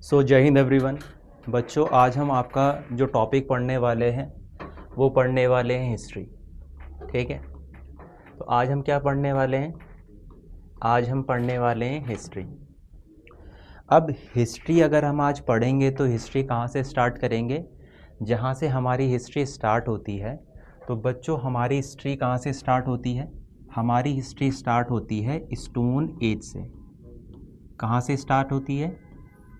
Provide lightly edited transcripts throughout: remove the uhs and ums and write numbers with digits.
जय हिंद एवरीवन। बच्चों, आज हम आपका जो टॉपिक पढ़ने वाले हैं वो पढ़ने वाले हैं हिस्ट्री। ठीक है, तो आज हम क्या पढ़ने वाले हैं? आज हम पढ़ने वाले हैं हिस्ट्री। अब हिस्ट्री अगर हम आज पढ़ेंगे तो हिस्ट्री कहाँ से स्टार्ट करेंगे? जहाँ से हमारी हिस्ट्री स्टार्ट होती है। तो बच्चों, हमारी हिस्ट्री कहाँ से स्टार्ट होती है? हमारी हिस्ट्री स्टार्ट होती है स्टोन एज से। कहाँ से स्टार्ट होती है?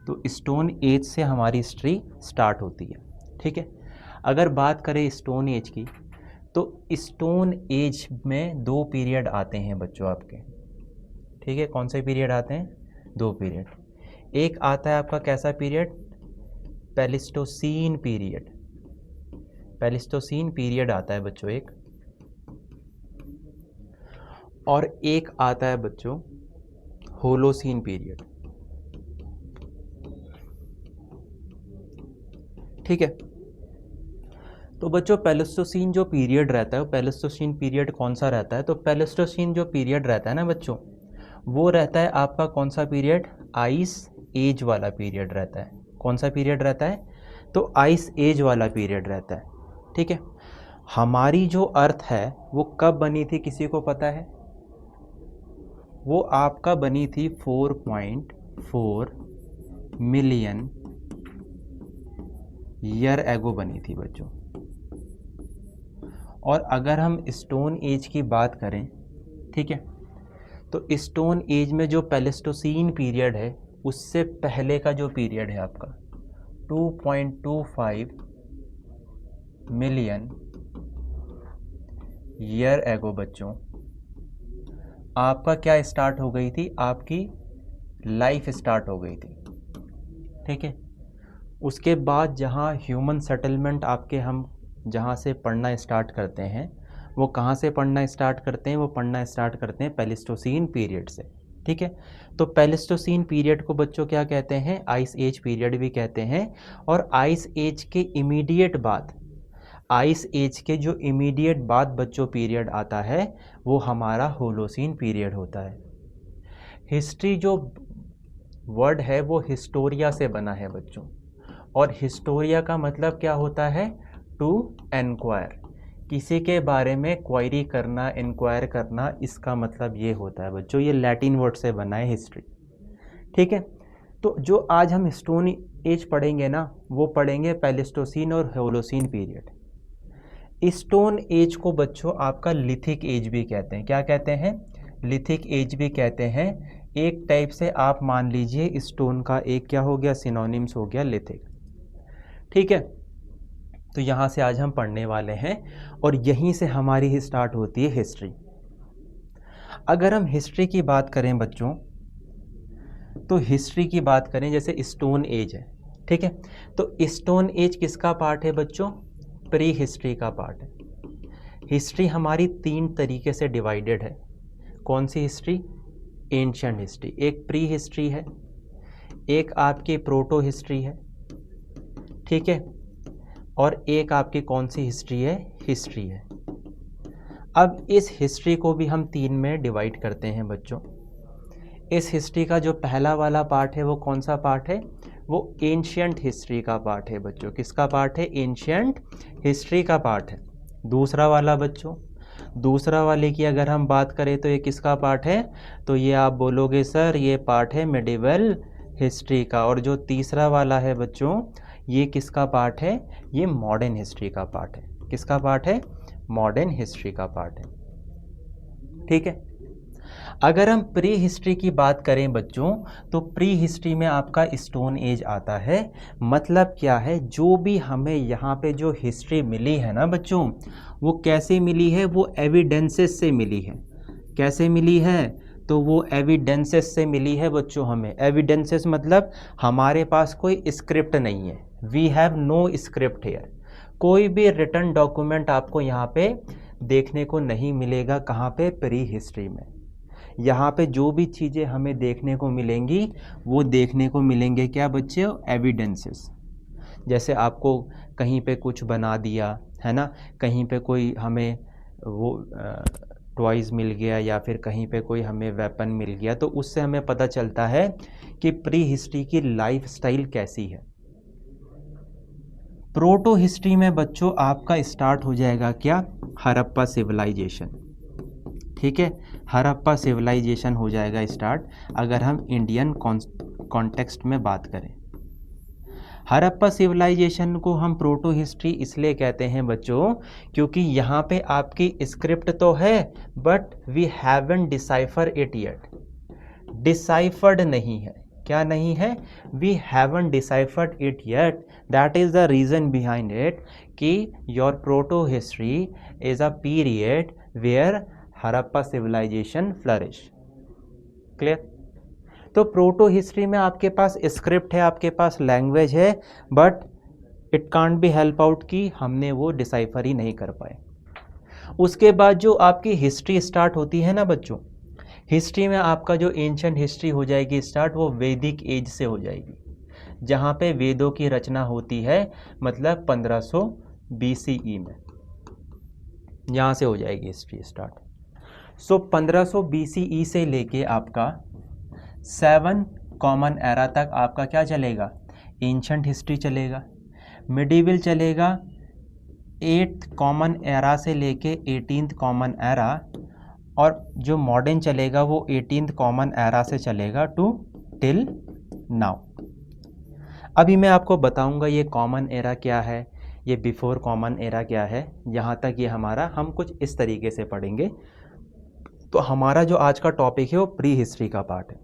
तो स्टोन एज से हमारी हिस्ट्री स्टार्ट होती है। ठीक है, अगर बात करें स्टोन एज की, तो स्टोन एज में दो पीरियड आते हैं बच्चों आपके। ठीक है, कौन से पीरियड आते हैं? दो पीरियड। एक आता है आपका कैसा पीरियड? प्लेइस्टोसीन पीरियड। प्लेइस्टोसीन पीरियड आता है बच्चों एक। और एक आता है बच्चों होलोसीन पीरियड। ठीक है, तो बच्चों प्लेइस्टोसीन जो पीरियड रहता है, प्लेइस्टोसीन पीरियड कौन सा रहता है? तो प्लेइस्टोसीन जो पीरियड रहता है ना बच्चों, वो रहता है आपका कौन सा पीरियड? आइस एज वाला पीरियड रहता है। कौन सा पीरियड रहता है? तो आइस एज वाला पीरियड रहता है। ठीक है, हमारी जो अर्थ है वो कब बनी थी, किसी को पता है? वो आपका बनी थी 4.4 मिलियन ईयर एगो बनी थी बच्चों। और अगर हम स्टोन एज की बात करें, ठीक है, तो स्टोन एज में जो प्लेइस्टोसीन पीरियड है उससे पहले का जो पीरियड है आपका 2.25 मिलियन ईयर एगो बच्चों, आपका क्या स्टार्ट हो गई थी? आपकी लाइफ स्टार्ट हो गई थी। ठीक है, उसके बाद जहाँ ह्यूमन सेटलमेंट आपके हम जहाँ से पढ़ना स्टार्ट करते हैं, वो कहाँ से पढ़ना स्टार्ट करते हैं? वो पढ़ना स्टार्ट करते हैं प्लेइस्टोसीन पीरियड से। ठीक है, तो प्लेइस्टोसीन पीरियड को बच्चों क्या कहते हैं? आइस एज पीरियड भी कहते हैं। और आइस एज के इमीडिएट बाद, आइस एज के जो इमीडिएट बाद बच्चों पीरियड आता है वो हमारा होलोसीन पीरियड होता है। हिस्ट्री जो वर्ड है वो हिस्टोरिया से बना है बच्चों, और हिस्टोरिया का मतलब क्या होता है? टू एनक्वायर, किसी के बारे में क्वायरी करना, इंक्वायर करना, इसका मतलब ये होता है बच्चों। ये लैटिन वर्ड से बना है हिस्ट्री। ठीक है, तो जो आज हम स्टोन एज पढ़ेंगे ना, वो पढ़ेंगे प्लेइस्टोसीन और होलोसीन पीरियड। स्टोन एज को बच्चों आपका लिथिक एज भी कहते हैं। क्या कहते हैं? लिथिक एज भी कहते हैं। एक टाइप से आप मान लीजिए स्टोन का एक क्या हो गया? सिनोनिम्स हो गया लिथिक। ठीक है, तो यहाँ से आज हम पढ़ने वाले हैं और यहीं से हमारी ही स्टार्ट होती है हिस्ट्री। अगर हम हिस्ट्री की बात करें बच्चों, तो हिस्ट्री की बात करें जैसे स्टोन एज है। ठीक है, तो स्टोन एज किसका पार्ट है बच्चों? प्री हिस्ट्री का पार्ट है। हिस्ट्री हमारी तीन तरीके से डिवाइडेड है। कौन सी हिस्ट्री? Ancient history. एक प्री हिस्ट्री है, एक आपकी प्रोटो हिस्ट्री है। ठीक है, और एक आपकी कौन सी हिस्ट्री है? हिस्ट्री है। अब इस हिस्ट्री को भी हम तीन में डिवाइड करते हैं बच्चों। इस हिस्ट्री का जो पहला वाला पार्ट है वो कौन सा पार्ट है? वो एंशिएंट हिस्ट्री का पार्ट है बच्चों। किसका पार्ट है? एंशिएंट हिस्ट्री का पार्ट है। दूसरा वाला बच्चों, दूसरा वाले की अगर हम बात करें तो ये किसका पार्ट है? तो ये आप बोलोगे सर ये पार्ट है मिडिवल हिस्ट्री का। और जो तीसरा वाला है बच्चों, ये किसका पार्ट है? ये मॉडर्न हिस्ट्री का पार्ट है। किसका पार्ट है? मॉडर्न हिस्ट्री का पार्ट है। ठीक है, अगर हम प्री हिस्ट्री की बात करें बच्चों, तो प्री हिस्ट्री में आपका स्टोन एज आता है। मतलब क्या है? जो भी हमें यहाँ पे जो हिस्ट्री मिली है ना बच्चों, वो कैसे मिली है? वो एविडेंसेस से मिली है। कैसे मिली है? तो वो एविडेंसेस से मिली है बच्चों। हमें एविडेंसेस मतलब हमारे पास कोई स्क्रिप्ट नहीं है। We have no script here. कोई भी रिटन डॉक्यूमेंट आपको यहाँ पे देखने को नहीं मिलेगा। कहाँ पे? प्री हिस्ट्री में। यहाँ पे जो भी चीज़ें हमें देखने को मिलेंगी वो देखने को मिलेंगे क्या बच्चे? एविडेंसेस। जैसे आपको कहीं पे कुछ बना दिया है ना, कहीं पे कोई हमें वो टॉयज़ मिल गया या फिर कहीं पे कोई हमें वेपन मिल गया, तो उससे हमें पता चलता है कि प्री हिस्ट्री की लाइफ स्टाइल कैसी है। प्रोटो हिस्ट्री में बच्चों आपका स्टार्ट हो जाएगा क्या, हड़प्पा सिविलाइजेशन। ठीक है, हड़प्पा सिविलाइजेशन हो जाएगा स्टार्ट अगर हम इंडियन कॉन्टेक्स्ट में बात करें। हड़प्पा सिविलाइजेशन को हम प्रोटो हिस्ट्री इसलिए कहते हैं बच्चों क्योंकि यहाँ पे आपकी स्क्रिप्ट तो है but we haven't decipher it yet. Deciphered नहीं है, क्या नहीं है, we haven't deciphered it yet. That is the reason behind it कि your proto history is a period where Harappa civilisation flourish. Clear? तो प्रोटो हिस्ट्री में आपके पास स्क्रिप्ट है, आपके पास लैंग्वेज है, but it can't be help out कि हमने वो डिसाइफर ही नहीं कर पाए। उसके बाद जो आपकी हिस्ट्री स्टार्ट होती है ना बच्चों, हिस्ट्री में आपका जो एंशिएंट हिस्ट्री हो जाएगी स्टार्ट, वो वैदिक एज से हो जाएगी, जहाँ पे वेदों की रचना होती है, मतलब 1500 BCE में, यहाँ से हो जाएगी हिस्ट्री स्टार्ट। सो 1500 BCE से लेके आपका 7 कॉमन एरा तक आपका क्या चलेगा, एंशिएंट हिस्ट्री चलेगा। मिडिवल चलेगा 8th कॉमन एरा से लेके 18th कॉमन एरा, और जो मॉडर्न चलेगा वो 18th कॉमन एरा से चलेगा टू टिल नाउ। अभी मैं आपको बताऊंगा ये कॉमन एरा क्या है, ये बिफोर कॉमन एरा क्या है, यहाँ तक ये हमारा हम कुछ इस तरीके से पढ़ेंगे। तो हमारा जो आज का टॉपिक है वो प्री हिस्ट्री का पार्ट है।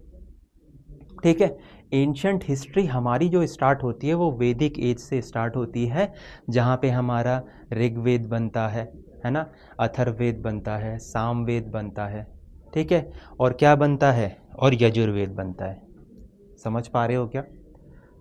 ठीक है, एंशिएंट हिस्ट्री हमारी जो स्टार्ट होती है वो वैदिक एज से स्टार्ट होती है, जहाँ पे हमारा ऋग्वेद बनता है ना, अथर्ववेद बनता है, सामवेद बनता है, ठीक है, और क्या बनता है, और यजुर्वेद बनता है। समझ पा रहे हो क्या?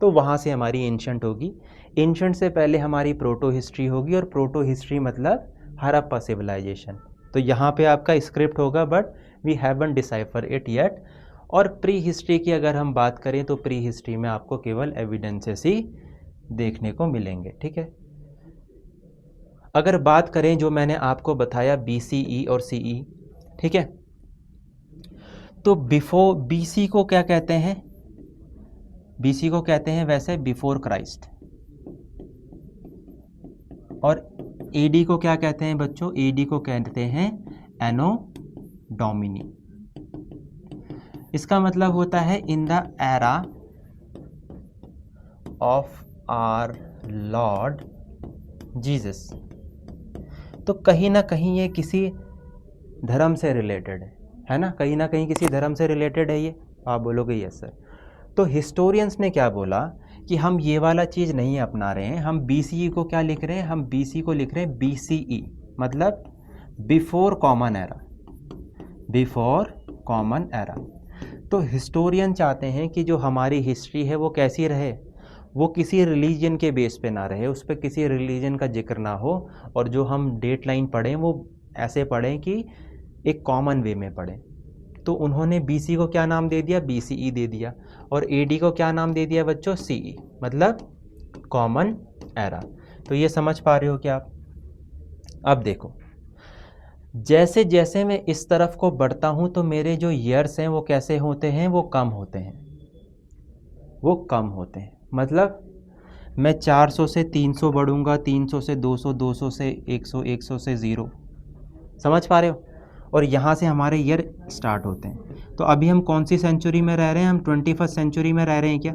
तो वहाँ से हमारी एंशिएंट होगी। एंशिएंट से पहले हमारी प्रोटो हिस्ट्री होगी, और प्रोटो हिस्ट्री मतलब हड़प्पा सिविलाइजेशन। तो यहाँ पे आपका स्क्रिप्ट होगा but we haven't decipher it yet. और प्री हिस्ट्री की अगर हम बात करें तो प्री हिस्ट्री में आपको केवल एविडेंसेस ही देखने को मिलेंगे। ठीक है, अगर बात करें जो मैंने आपको बताया BCE और CE, ठीक है, तो बिफोर BC को क्या कहते हैं, BC को कहते हैं वैसे बिफोर क्राइस्ट, और AD को क्या कहते हैं बच्चों, AD को कहते हैं एनो डोमिनी। इसका मतलब होता है in the era of our lord Jesus. तो कहीं ना कहीं ये किसी धर्म से रिलेटेड है ना, कहीं ना कहीं किसी धर्म से रिलेटेड है ये। आप बोलोगे यस सर। तो हिस्टोरियंस ने क्या बोला कि हम ये वाला चीज़ नहीं अपना रहे हैं, हम BCE को क्या लिख रहे हैं, हम BC को लिख रहे हैं BCE, मतलब before common era, before common era. तो हिस्टोरियन चाहते हैं कि जो हमारी हिस्ट्री है वो कैसी रहे, वो किसी रिलीजन के बेस पे ना रहे, उस पर किसी रिलीजन का जिक्र ना हो, और जो हम डेट लाइन पढ़ें वो ऐसे पढ़ें कि एक कॉमन वे में पढ़ें। तो उन्होंने BC को क्या नाम दे दिया, BCE दे दिया, और AD को क्या नाम दे दिया बच्चों, CE, मतलब कॉमन एरा। तो ये समझ पा रहे हो क्या आप? अब देखो, जैसे जैसे मैं इस तरफ को बढ़ता हूँ तो मेरे जो ईयर्स हैं वो कैसे होते हैं, वो कम होते हैं, वो कम होते हैं। मतलब मैं 400 से 300 बढ़ूँगा, 300 से 200, 200 से 100, 100 से 0। समझ पा रहे हो? और यहाँ से हमारे ईयर स्टार्ट होते हैं। तो अभी हम कौन सी सेंचुरी में रह रहे हैं, हम 21st सेंचुरी में रह रहे हैं क्या?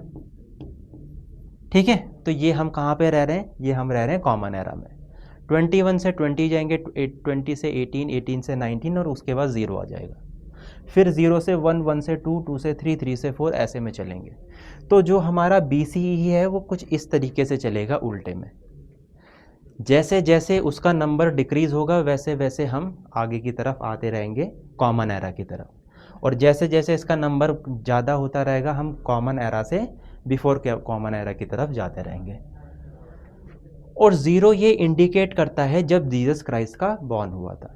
ठीक है, तो ये हम कहाँ पे रह रहे हैं, ये हम रह रहे हैं कॉमन एरा में। 21 से 20 जाएंगे, 20 से 18, 18 से 19, और उसके बाद 0 आ जाएगा। फिर 0 से 1, 1 से 2, 2 से 3, 3 से 4, ऐसे में चलेंगे। तो जो हमारा BCE है वो कुछ इस तरीके से चलेगा उल्टे में। जैसे जैसे उसका नंबर डिक्रीज़ होगा वैसे वैसे हम आगे की तरफ आते रहेंगे कॉमन एरा की तरफ, और जैसे जैसे इसका नंबर ज़्यादा होता रहेगा हम कॉमन एरा से बिफोर कॉमन एरा की तरफ जाते रहेंगे। और 0 ये इंडिकेट करता है जब जीसस क्राइस्ट का बॉर्न हुआ था।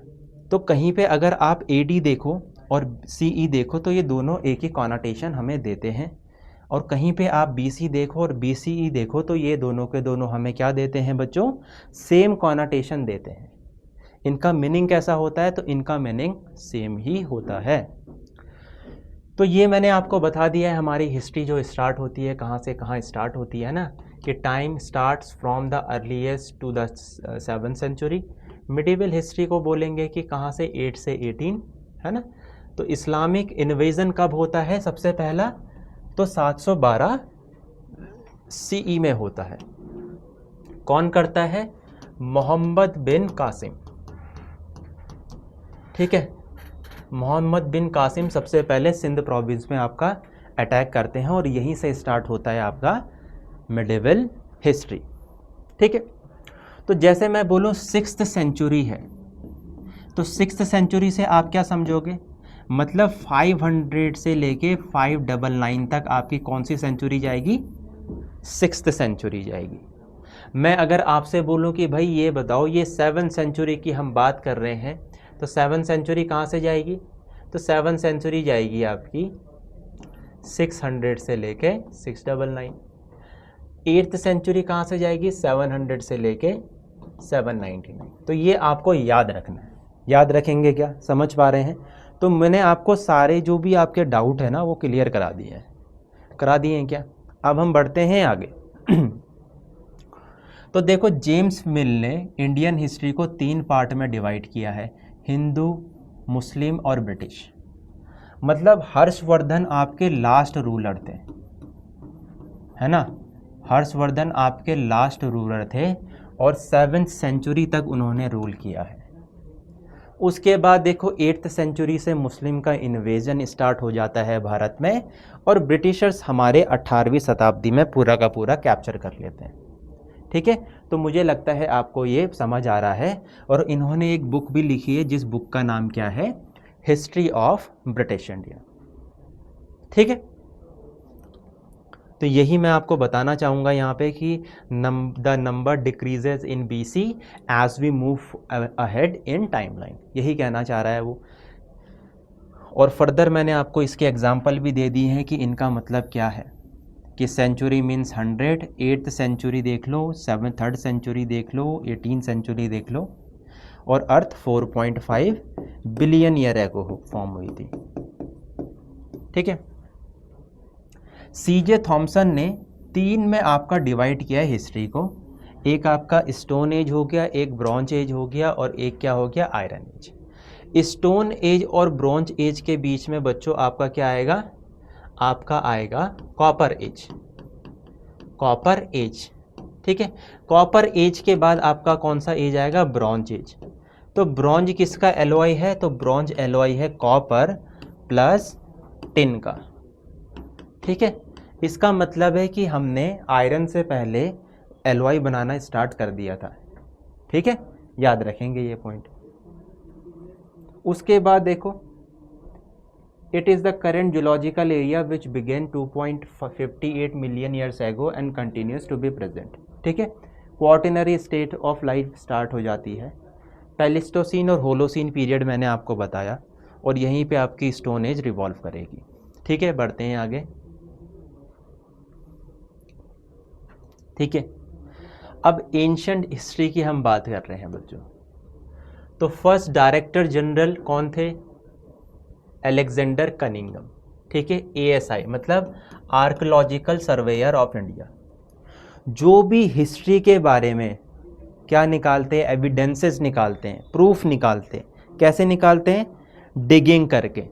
तो कहीं पे अगर आप AD देखो और CE देखो तो ये दोनों एक ही कॉनोटेशन हमें देते हैं, और कहीं पे आप BC देखो और BCE देखो तो ये दोनों के दोनों हमें क्या देते हैं बच्चों, सेम कॉनोटेशन देते हैं। इनका मीनिंग कैसा होता है? तो इनका मीनिंग सेम ही होता है। तो ये मैंने आपको बता दिया है हमारी हिस्ट्री जो स्टार्ट होती है कहाँ से कहाँ स्टार्ट होती है ना, कि time starts from the earliest to the 7th century. Medieval history को बोलेंगे कि कहाँ से 8 से 18, है ना। तो इस्लामिक इन्वेजन कब होता है सबसे पहला? तो 712 CE में होता है। कौन करता है? मोहम्मद बिन कासिम, ठीक है। मोहम्मद बिन कासिम सबसे पहले सिंध प्रोविंस में आपका अटैक करते हैं और यहीं से स्टार्ट होता है आपका मिडिवल हिस्ट्री, ठीक है। तो जैसे मैं बोलूँ 6th सेंचुरी है, तो 6th सेंचुरी से आप क्या समझोगे? मतलब 500 से लेके 599 तक आपकी कौन सी सेंचुरी जाएगी? 6th सेंचुरी जाएगी। मैं अगर आपसे बोलूं कि भाई ये बताओ, ये 7th सेंचुरी की हम बात कर रहे हैं, तो 7th सेंचुरी कहाँ से जाएगी? तो 7th सेंचुरी जाएगी आपकी 600 से लेके 699। 8th सेंचुरी कहाँ से जाएगी? 700 से लेके 799। तो ये आपको याद रखना है। याद रखेंगे क्या? समझ पा रहे हैं? तो मैंने आपको सारे जो भी आपके डाउट है ना वो क्लियर करा दिए हैं। करा दिए हैं क्या? अब हम बढ़ते हैं आगे। तो देखो, जेम्स मिल ने इंडियन हिस्ट्री को 3 पार्ट में डिवाइड किया है, हिंदू, मुस्लिम और ब्रिटिश। मतलब हर्षवर्धन आपके लास्ट रूलर थे, है ना। हर्षवर्धन आपके लास्ट रूलर थे और 7th सेंचुरी तक उन्होंने रूल किया है। उसके बाद देखो 8th सेंचुरी से मुस्लिम का इन्वेजन स्टार्ट हो जाता है भारत में और ब्रिटिशर्स हमारे 18वीं शताब्दी में पूरा का पूरा कैप्चर कर लेते हैं, ठीक है। तो मुझे लगता है आपको ये समझ आ रहा है। और इन्होंने एक बुक भी लिखी है जिस बुक का नाम क्या है? हिस्ट्री ऑफ ब्रिटिश इंडिया, ठीक है। तो यही मैं आपको बताना चाहूँगा यहाँ पे कि the number decreases in BC as we move ahead in timeline, यही कहना चाह रहा है वो। और फर्दर मैंने आपको इसके एग्जाम्पल भी दे दिए हैं कि इनका मतलब क्या है, कि सेंचुरी मीन्स 100, 8th सेंचुरी देख लो, 3rd सेंचुरी देख लो, 18th सेंचुरी देख लो, और अर्थ 4.5 बिलियन ईयर एगो फॉर्म हुई थी, ठीक है। CJ थॉमसन ने 3 में आपका डिवाइड किया है हिस्ट्री को। एक आपका स्टोन एज हो गया, एक ब्रॉन्ज एज हो गया और एक क्या हो गया? Iron age. स्टोन एज और ब्रॉन्ज एज के बीच में बच्चों आपका क्या आएगा? आपका आएगा कॉपर एज। कॉपर एज, ठीक है। कॉपर एज के बाद आपका कौन सा एज आएगा? Bronze age. तो ब्रॉन्ज किसका एलॉय है? तो ब्रॉन्ज एलॉय है कॉपर प्लस टिन का, ठीक है। इसका मतलब है कि हमने आयरन से पहले एलॉय बनाना स्टार्ट कर दिया था, ठीक है। याद रखेंगे ये पॉइंट। उसके बाद देखो, it is the current geological area which began 2.58 million years ago and continues to be present, ठीक है। Quaternary state of life start हो जाती है। प्लेइस्टोसीन और होलोसीन पीरियड मैंने आपको बताया और यहीं पे आपकी स्टोन एज रिवॉल्व करेगी, ठीक है। बढ़ते हैं आगे, ठीक है। अब एंशंट हिस्ट्री की हम बात कर रहे हैं बच्चों। तो फर्स्ट डायरेक्टर जनरल कौन थे? अलेक्जेंडर कनिंघम, ठीक है। ASI मतलब आर्कियोलॉजिकल सर्वेयर ऑफ इंडिया। जो भी हिस्ट्री के बारे में क्या निकालते हैं? एविडेंसेस निकालते हैं, प्रूफ निकालते हैं। कैसे निकालते हैं? डिगिंग करके।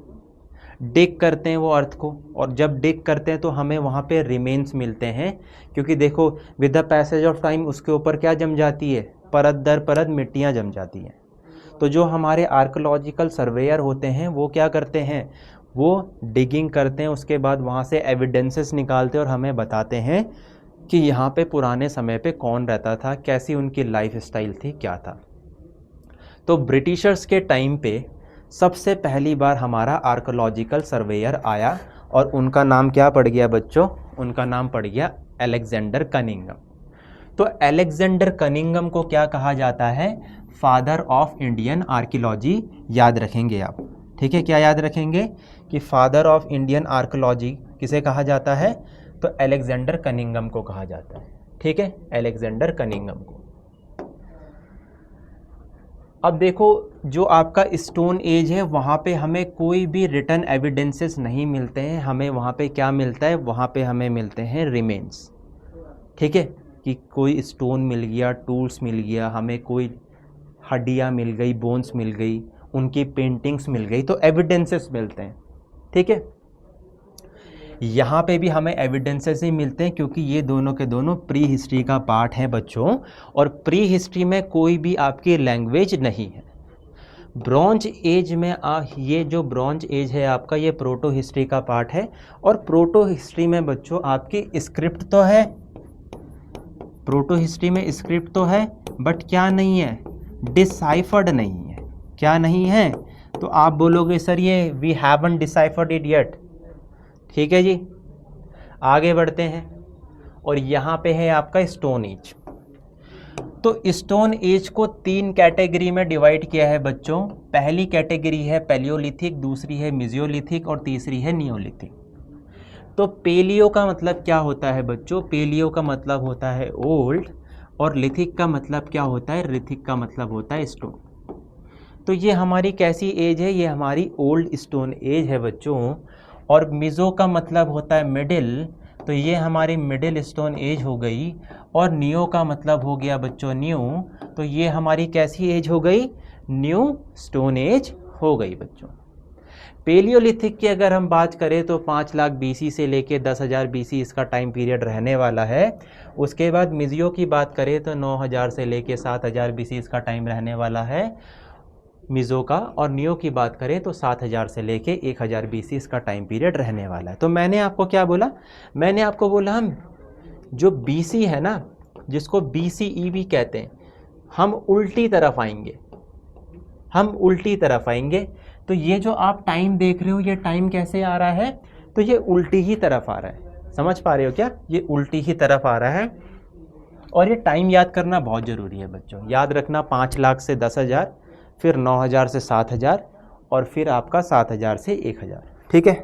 डिग करते हैं वो अर्थ को, और जब डिग करते हैं तो हमें वहाँ पे रिमेन्स मिलते हैं, क्योंकि देखो with the passage of time उसके ऊपर क्या जम जाती है? परत दर परत मिट्टियाँ जम जाती हैं। तो जो हमारे आर्कियोलॉजिकल सर्वेयर होते हैं वो क्या करते हैं? वो डिगिंग करते हैं, उसके बाद वहाँ से एविडेंसेस निकालते हैं और हमें बताते हैं कि यहाँ पे पुराने समय पे कौन रहता था, कैसी उनकी लाइफ स्टाइल थी, क्या था। तो ब्रिटिशर्स के टाइम पे सबसे पहली बार हमारा आर्कियोलॉजिकल सर्वेयर आया और उनका नाम क्या पड़ गया बच्चों? उनका नाम पड़ गया अलेक्जेंडर कनिंघम। तो अलेक्जेंडर कनिंघम को क्या कहा जाता है? Father of Indian archaeology. याद रखेंगे आप, ठीक है। क्या याद रखेंगे? कि फादर ऑफ इंडियन आर्कियोलॉजी किसे कहा जाता है? तो अलेक्जेंडर कनिंघम को कहा जाता है, ठीक है। अलेक्जेंडर कनिंघम को। अब देखो जो आपका स्टोन एज है वहाँ पे हमें कोई भी रिटर्न एविडेंसेस नहीं मिलते हैं, हमें वहाँ पे क्या मिलता है, वहाँ पे हमें मिलते हैं रिमेन्स। ठीक है, कि कोई स्टोन मिल गया, टूल्स मिल गया, हमें कोई हड्डियाँ मिल गई, बोन्स मिल गई, उनकी पेंटिंग्स मिल गई, तो एविडेंसेस मिलते हैं। ठीक है, यहाँ पे भी हमें एविडेंसेस ही मिलते हैं क्योंकि ये दोनों के दोनों प्री हिस्ट्री का पार्ट है बच्चों, और प्री हिस्ट्री में कोई भी आपकी लैंग्वेज नहीं है। ब्रॉन्ज एज में ये जो ब्रॉन्ज एज है आपका, ये प्रोटो हिस्ट्री का पार्ट है, और प्रोटो हिस्ट्री में बच्चों आपकी स्क्रिप्ट तो है, प्रोटो हिस्ट्री में स्क्रिप्ट तो है, बट क्या नहीं है, डिसाइफर्ड नहीं है। क्या नहीं है, तो आप बोलोगे सर ये we haven't deciphered it yet. ठीक है जी, आगे बढ़ते हैं, और यहाँ पे है आपका स्टोन एज। तो स्टोन एज को 3 कैटेगरी में डिवाइड किया है बच्चों। पहली कैटेगरी है पैलियोलिथिक, दूसरी है मेसियोलिथिक, और तीसरी है नियोलिथिक। तो पेलियो का मतलब क्या होता है बच्चों, पेलियो का मतलब होता है ओल्ड, और लिथिक का मतलब क्या होता है, लिथिक का मतलब होता है स्टोन। तो ये हमारी कैसी एज है, ये हमारी ओल्ड स्टोन एज है बच्चों। और मिज़ो का मतलब होता है मिडिल, तो ये हमारी मिडिल स्टोन एज हो गई। और नियो का मतलब हो गया बच्चों न्यू, तो ये हमारी कैसी एज हो गई, न्यू स्टोन एज हो गई बच्चों। पेलियोलिथिक की अगर हम बात करें तो 5 लाख BC से लेके 10,000 BC इसका टाइम पीरियड रहने वाला है। उसके बाद मिजियो की बात करें तो 9,000 से लेके 7,000 BC इसका टाइम रहने वाला है मिज़ो का, और नियो की बात करें तो 7,000 से लेके 1,000 BC इसका टाइम पीरियड रहने वाला है। तो मैंने आपको क्या बोला, मैंने आपको बोला हम जो BC है ना, जिसको BCE भी कहते हैं, हम उल्टी तरफ आएंगे, हम उल्टी तरफ आएंगे। तो ये जो आप टाइम देख रहे हो, ये टाइम कैसे आ रहा है, तो ये उल्टी ही तरफ आ रहा है। समझ पा रहे हो क्या, ये उल्टी ही तरफ आ रहा है। और ये टाइम याद करना बहुत ज़रूरी है बच्चों, याद रखना 5 लाख से 10,000, फिर 9,000 से 7,000, और फिर आपका 7,000 से 1,000। ठीक है,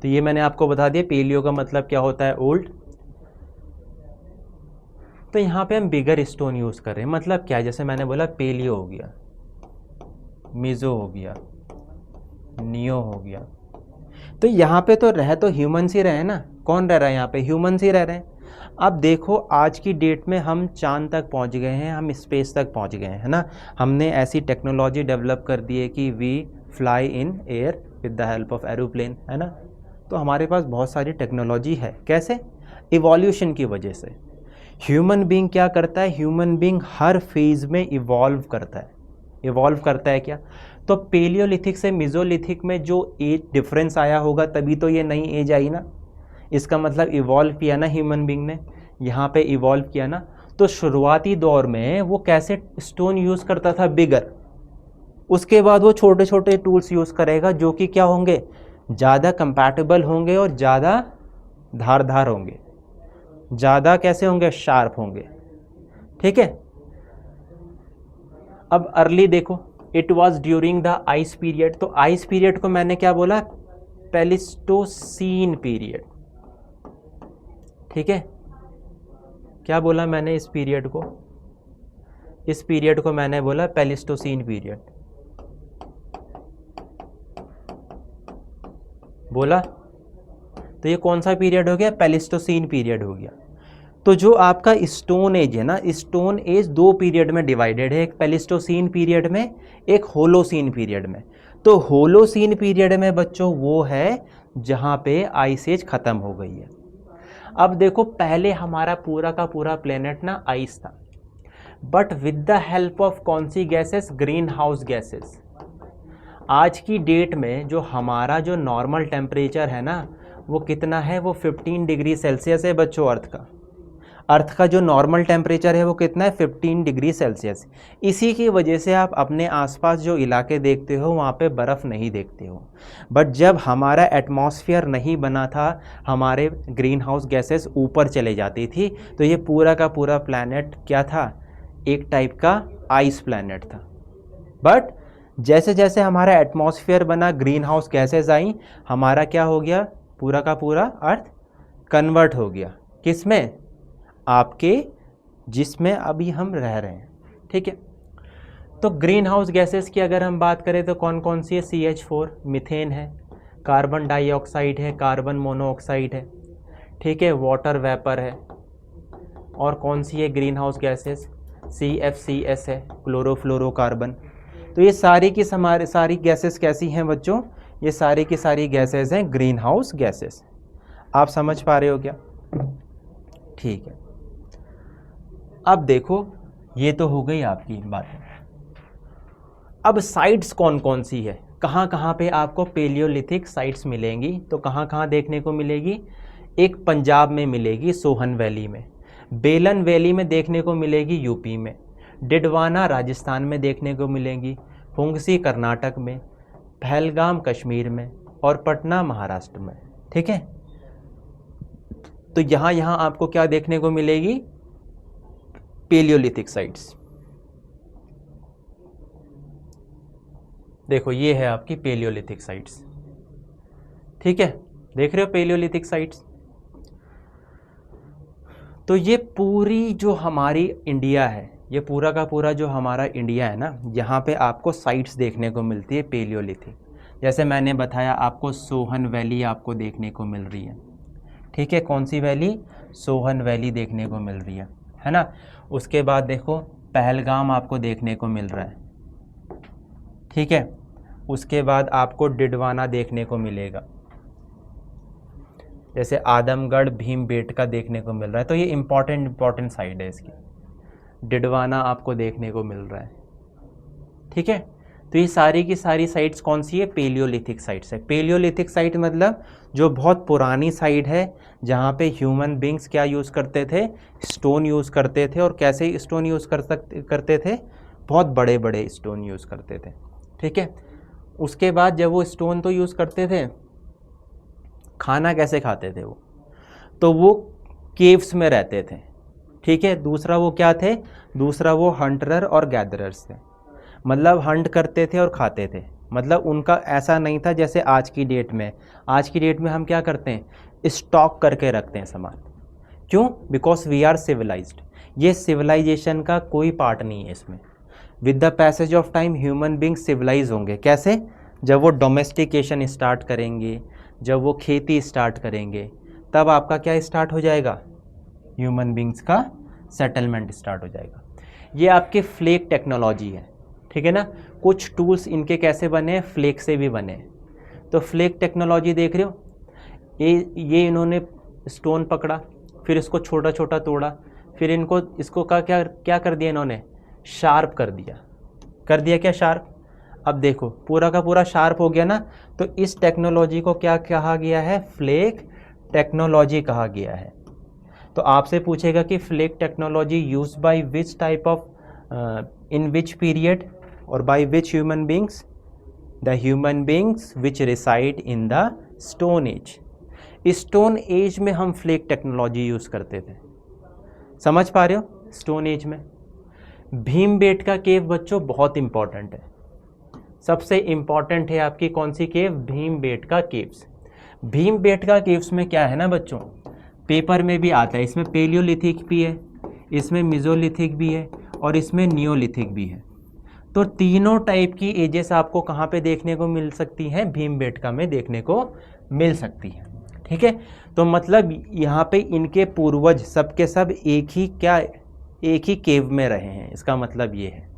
तो ये मैंने आपको बता दिया पेलियो का मतलब क्या होता है, ओल्ड। तो यहाँ पे हम बिगर स्टोन यूज़ कर रहे हैं, मतलब क्या है, जैसे मैंने बोला पेलियो हो गया, मिज़ो हो गया, नियो हो गया। तो यहाँ पे तो रह तो ह्यूमन्स ही रहे ना, कौन रह रहा है यहाँ पे, ह्यूमन्स ही रह रहे हैं। अब देखो आज की डेट में हम चांद तक पहुँच गए हैं, हम स्पेस तक पहुँच गए हैं, है ना। हमने ऐसी टेक्नोलॉजी डेवलप कर दी है कि we fly in air with the help of aeroplane, है ना। तो हमारे पास बहुत सारी टेक्नोलॉजी है, कैसे, इवोल्यूशन की वजह से। ह्यूमन बीइंग क्या करता है, ह्यूमन बीइंग हर फेज़ में इवॉल्व करता है। इवॉल्व करता है क्या, तो पेलियोलिथिक से मिज़ोलिथिक में जो एज डिफरेंस आया होगा तभी तो ये नई एज आई ना। इसका मतलब इवॉल्व किया ना ह्यूमन बीइंग ने, यहाँ पे इवॉल्व किया ना। तो शुरुआती दौर में वो कैसे स्टोन यूज़ करता था, बिगर। उसके बाद वो छोटे छोटे टूल्स यूज़ करेगा जो कि क्या होंगे, ज़्यादा कंपैटिबल होंगे और ज़्यादा धारदार होंगे, ज़्यादा कैसे होंगे, शार्प होंगे। ठीक है, अब अर्ली देखो, it was during the ice period. तो आइस पीरियड को मैंने क्या बोला, प्लेस्टोसीन पीरियड। ठीक है, क्या बोला मैंने इस पीरियड को, इस पीरियड को मैंने बोला प्लेस्टोसीन पीरियड बोला। तो ये कौन सा पीरियड हो गया, प्लेस्टोसीन पीरियड हो गया। तो जो आपका स्टोन एज है ना, स्टोन एज 2 पीरियड में डिवाइडेड है, एक प्लेस्टोसीन पीरियड में, एक होलोसीन पीरियड में। तो होलोसीन पीरियड में बच्चों वो है जहाँ पे आइस एज ख़त्म हो गई है। अब देखो पहले हमारा पूरा का पूरा प्लेनेट ना आइस था, but with the help of कौन सी गैसेस, ग्रीन हाउस गैसेस। आज की डेट में जो हमारा जो नॉर्मल टेम्परेचर है ना, वो कितना है, वो 15 डिग्री सेल्सियस है बच्चों। अर्थ का जो नॉर्मल टेम्परेचर है वो कितना है, 15 डिग्री सेल्सियस। इसी की वजह से आप अपने आसपास जो इलाके देखते हो वहाँ पे बर्फ़ नहीं देखते हो। बट जब हमारा एटमॉस्फेयर नहीं बना था, हमारे ग्रीन हाउस गैसेस ऊपर चले जाती थी, तो ये पूरा का पूरा प्लैनेट क्या था, एक टाइप का आइस प्लैनेट था। बट जैसे जैसे हमारा एटमॉस्फेयर बना, ग्रीन हाउस गैसेस आई, हमारा क्या हो गया, पूरा का पूरा अर्थ कन्वर्ट हो गया किस में, आपके जिसमें अभी हम रह रहे हैं, ठीक है। तो ग्रीन हाउस गैसेस की अगर हम बात करें तो कौन कौन सी है, CH4 मीथेन है, कार्बन डाइऑक्साइड है, कार्बन मोनोऑक्साइड है, ठीक है, वाटर वेपर है, और कौन सी है ग्रीन हाउस गैसेस, CFCS है, क्लोरोफ्लोरोकार्बन। तो ये सारी की सारी गैसेस कैसी हैं बच्चों, ये सारी की सारी गैसेस हैं ग्रीन हाउस गैसेस। आप समझ पा रहे हो क्या, ठीक है। अब देखो ये तो हो गई आपकी बातें। अब साइट्स कौन कौन सी है, कहाँ कहाँ पे आपको पेलियोलिथिक साइट्स मिलेंगी, तो कहाँ कहाँ देखने को मिलेगी, एक पंजाब में मिलेगी सोहन वैली में, बेलन वैली में देखने को मिलेगी यूपी में, डिडवाना राजस्थान में देखने को मिलेगी, फुंगसी कर्नाटक में, पहलगाम कश्मीर में, और पटना महाराष्ट्र में, ठीक है। तो यहाँ यहाँ आपको क्या देखने को मिलेगी, पेलियोलिथिक साइट्स। देखो ये है आपकी पेलियोलिथिक साइट्स, ठीक है, देख रहे हो पेलियोलिथिक साइट्स। तो ये पूरी जो हमारी इंडिया है, ये पूरा का पूरा जो हमारा इंडिया है ना, यहाँ पे आपको साइट्स देखने को मिलती है पेलियोलिथिक। जैसे मैंने बताया आपको सोहन वैली आपको देखने को मिल रही है, ठीक है, कौन सी वैली, सोहन वैली देखने को मिल रही है ना। उसके बाद देखो पहलगाम आपको देखने को मिल रहा है, ठीक है। उसके बाद आपको डिडवाना देखने को मिलेगा, जैसे आदमगढ़ भीमबेटका देखने को मिल रहा है। तो ये इंपॉर्टेंट साइड है इसकी, डिडवाना आपको देखने को मिल रहा है, ठीक है। तो ये सारी की सारी साइट्स कौन सी है, पेलियोलिथिक साइट्स है। पेलियोलिथिक साइट मतलब जो बहुत पुरानी साइट है, जहाँ पे ह्यूमन बींग्स क्या यूज़ करते थे, स्टोन यूज़ करते थे। और कैसे स्टोन यूज़ करते थे, बहुत बड़े बड़े स्टोन यूज़ करते थे, ठीक है। उसके बाद जब वो स्टोन तो यूज़ करते थे, खाना कैसे खाते थे वो, तो वो केव्स में रहते थे, ठीक है। दूसरा वो क्या थे, दूसरा वो हंटरर और गैदरर्स थे, मतलब हंट करते थे और खाते थे। मतलब उनका ऐसा नहीं था जैसे आज की डेट में। आज की डेट में हम क्या करते हैं, स्टॉक करके रखते हैं सामान, क्यों, बिकॉज वी आर सिविलाइज्ड। ये सिविलाइजेशन का कोई पार्ट नहीं है इसमें। With the passage of time human being civilise होंगे, कैसे, जब वो डोमेस्टिकेशन स्टार्ट करेंगे, जब वो खेती स्टार्ट करेंगे, तब आपका क्या स्टार्ट हो जाएगा, ह्यूमन बींग्स का सेटलमेंट स्टार्ट हो जाएगा। ये आपके फ्लेक टेक्नोलॉजी है, ठीक है ना। कुछ टूल्स इनके कैसे बने, फ्लेक से भी बने। तो फ्लेक टेक्नोलॉजी देख रहे हो, ये इन्होंने स्टोन पकड़ा, फिर इसको छोटा छोटा तोड़ा, फिर इसको क्या कर दिया इन्होंने, शार्प कर दिया क्या, शार्प। अब देखो पूरा का पूरा शार्प हो गया ना। तो इस टेक्नोलॉजी को क्या कहा गया है, फ्लेक टेक्नोलॉजी कहा गया है। तो आपसे पूछेगा कि flake technology used by which type of, in which period और by which human beings, the human beings which reside in the stone age. Stone age में हम फ्लेक टेक्नोलॉजी यूज़ करते थे, समझ पा रहे हो, स्टोन एज में। भीमबेटका केव बच्चों बहुत इंपॉर्टेंट है, सबसे इंपॉर्टेंट है आपकी कौन सी केव, भीमबेटका केव्स। भीमबेटका केव्स में क्या है ना बच्चों, पेपर में भी आता है, इसमें पेलियोलिथिक भी है, इसमें मेसोलिथिक भी है, और इसमें नियोलिथिक भी है। तो तीनों टाइप की एजेस आपको कहाँ पे देखने को मिल सकती हैं, भीमबेटका में देखने को मिल सकती है, ठीक है। तो मतलब यहाँ पे इनके पूर्वज सबके सब एक ही केव में रहे हैं, इसका मतलब ये है।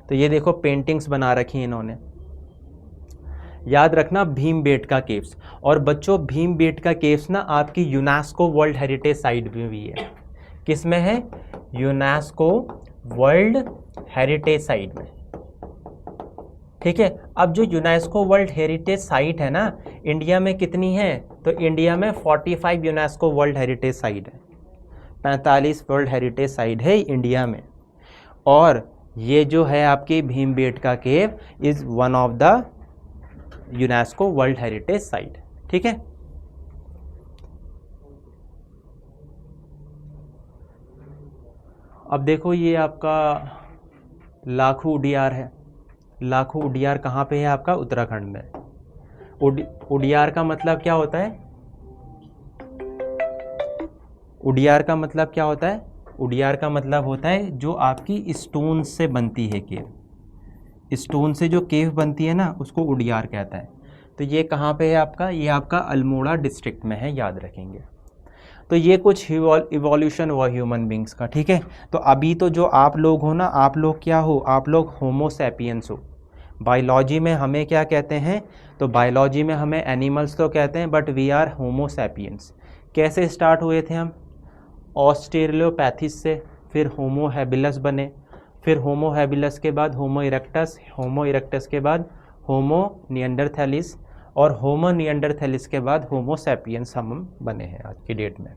तो ये देखो पेंटिंग्स बना रखी हैं इन्होंने, याद रखना भीमबेटका केव्स। और बच्चों भीमबेटका केव्स ना आपकी यूनेस्को वर्ल्ड हेरिटेज साइट में भी है। किस में है, यूनेस्को वर्ल्ड हेरिटेज साइट में, ठीक है। अब जो यूनेस्को वर्ल्ड हेरिटेज साइट है ना, इंडिया में कितनी है, तो इंडिया में 45 यूनेस्को वर्ल्ड हेरिटेज साइट है, 45 वर्ल्ड हेरिटेज साइट है इंडिया में। और ये जो है आपकी Bhimbetka cave is one of the UNESCO world heritage site, ठीक है। अब देखो ये आपका लाखू उडियार है। लाखू उडियार कहाँ पे है आपका, उत्तराखंड में। उडियार का मतलब क्या होता है, उडियार का मतलब क्या होता है? उडियार का मतलब होता है जो आपकी स्टोन से बनती है केव। स्टोन से जो केव बनती है ना, उसको उडियार कहता है। तो ये कहाँ पे है आपका? ये आपका अल्मोड़ा डिस्ट्रिक्ट में है, याद रखेंगे। तो ये कुछ इवोल्यूशन हुआ ह्यूमन बींग्स का, ठीक है। तो अभी तो जो आप लोग हो ना, आप लोग क्या हो? आप लोग होमो सैपियंस हो। बायोलॉजी में हमें क्या कहते हैं? तो बायोलॉजी में हमें एनिमल्स तो कहते हैं, but we are Homo sapiens. कैसे स्टार्ट हुए थे हम? ऑस्ट्रेलियोपैथिस से, फिर होमो हैबिलस बने, फिर होमो हैबिलस के बाद होमो इरेक्टस, होमो इरेक्टस के बाद होमो निएंडरथैलिस, और होमो निएंडरथैलिस के बाद होमो सैपियंस हम बने हैं आज की डेट में।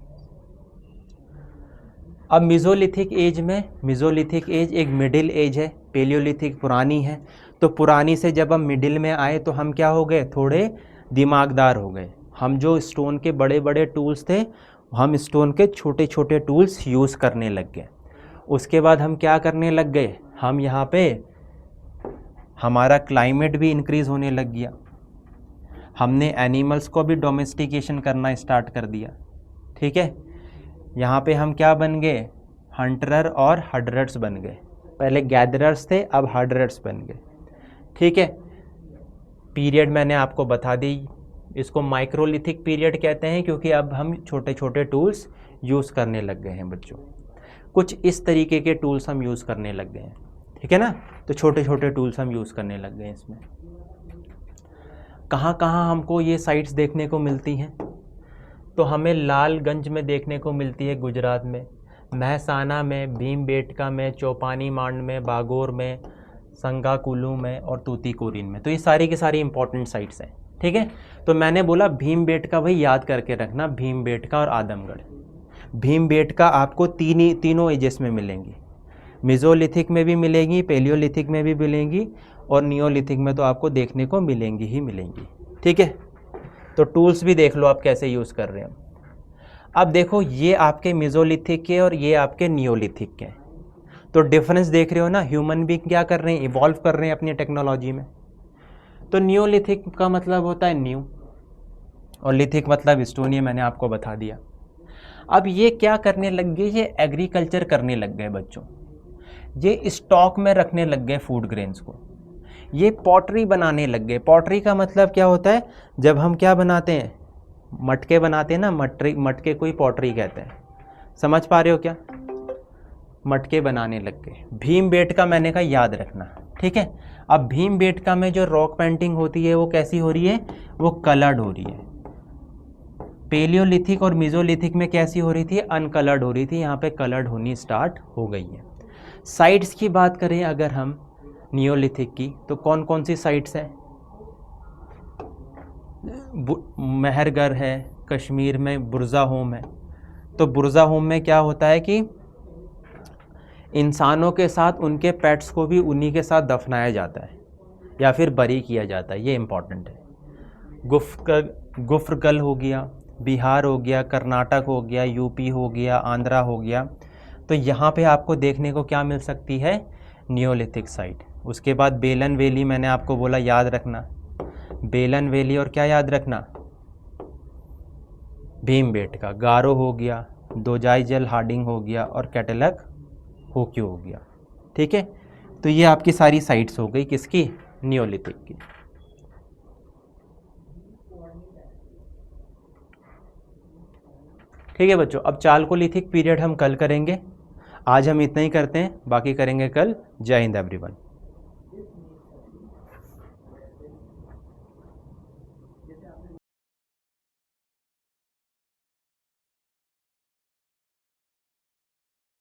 अब मेसोलिथिक एज में, मेसोलिथिक एज एक मिडिल एज है, पेलियोलिथिक पुरानी है। तो पुरानी से जब हम मिडिल में आए तो हम क्या हो गए? थोड़े दिमागदार हो गए। हम जो स्टोन के बड़े बड़े टूल्स थे, हम स्टोन के छोटे छोटे टूल्स यूज़ करने लग गए। उसके बाद हम क्या करने लग गए? हम यहाँ पे हमारा क्लाइमेट भी इंक्रीज़ होने लग गया। हमने एनिमल्स को भी डोमेस्टिकेशन करना स्टार्ट कर दिया, ठीक है। यहाँ पे हम क्या बन गए? हंटरर और हर्डरर्स बन गए। पहले गैदरर्स थे, अब हर्डरर्स बन गए, ठीक है। पीरियड मैंने आपको बता दी, इसको माइक्रोलिथिक पीरियड कहते हैं, क्योंकि अब हम छोटे छोटे टूल्स यूज़ करने लग गए हैं बच्चों। कुछ इस तरीके के टूल्स हम यूज़ करने लग गए हैं, ठीक है ना। तो छोटे छोटे टूल्स हम यूज़ करने लग गए इसमें। कहाँ कहाँ हमको ये साइट्स देखने को मिलती हैं? तो हमें लालगंज में देखने को मिलती है गुजरात में, महसाना में, भीमबेटका में, चौपानी मांड में, बागोर में, संगाकुलू में और तूतीकोरिन में। तो ये सारी की सारी इंपॉर्टेंट साइट्स हैं, ठीक है। तो मैंने बोला भीमबेटका भाई याद करके रखना, भीमबेटका और आदमगढ़। भीमबेटका आपको तीनों एजेस में मिलेंगी, मेसोलिथिक में भी मिलेंगी, पेलियोलिथिक में भी मिलेंगी, और नियोलिथिक में तो आपको देखने को मिलेंगी ही मिलेंगी, ठीक है। तो टूल्स भी देख लो आप कैसे यूज़ कर रहे हैं। अब देखो, ये आपके मेसोलिथिक के और ये आपके नियोलिथिक के, तो डिफरेंस देख रहे हो ना। ह्यूमन भी क्या कर रहे हैं? इवॉल्व कर रहे हैं अपनी टेक्नोलॉजी में। तो नियोलिथिक का मतलब होता है न्यू, और लिथिक मतलब स्टोन, ये मैंने आपको बता दिया। अब ये क्या करने लग गए? ये एग्रीकल्चर करने लग गए बच्चों। ये स्टॉक में रखने लग गए फूड ग्रेन्स को। ये पॉटरी बनाने लग गए। पॉटरी का मतलब क्या होता है? जब हम क्या बनाते हैं? मटके बनाते हैं ना, मटके को ही पॉटरी कहते हैं। समझ पा रहे हो क्या? मटके बनाने लग गए। भीमबेटका मैंने कहा याद रखना, ठीक है। अब भीमबेटका में जो रॉक पेंटिंग होती है वो कैसी हो रही है? वो कलर्ड हो रही है। पेलियोलिथिक और मेसोलिथिक में कैसी हो रही थी? अनकलर्ड हो रही थी। यहाँ पे कलर्ड होनी स्टार्ट हो गई है। साइट्स की बात करें अगर हम नियोलिथिक की, तो कौन कौन सी साइट्स हैं? मेहरगढ़ है, कश्मीर में बुरजा होम है। तो बुरजा होम में क्या होता है कि इंसानों के साथ उनके पेट्स को भी उन्हीं के साथ दफनाया जाता है या फिर बरी किया जाता है। ये इम्पॉर्टेंट है। गुफ्रगल हो गया, बिहार हो गया, कर्नाटक हो गया, यूपी हो गया, आंध्रा हो गया। तो यहाँ पे आपको देखने को क्या मिल सकती है? Neolithic site. उसके बाद बेलन वैली मैंने आपको बोला याद रखना, बेलन वैली, और क्या याद रखना? भीमबेटका। गारो हो गया, दोजाई जल हार्डिंग हो गया, और कैटलक होक्यू हो गया, ठीक है। तो ये आपकी सारी साइट्स हो गई किसकी? नियोलिथिक की। ठीक है बच्चों, अब चालकोलिथिक पीरियड हम कल करेंगे। आज हम इतना ही करते हैं, बाकी करेंगे कल। जय हिंद एवरीवन।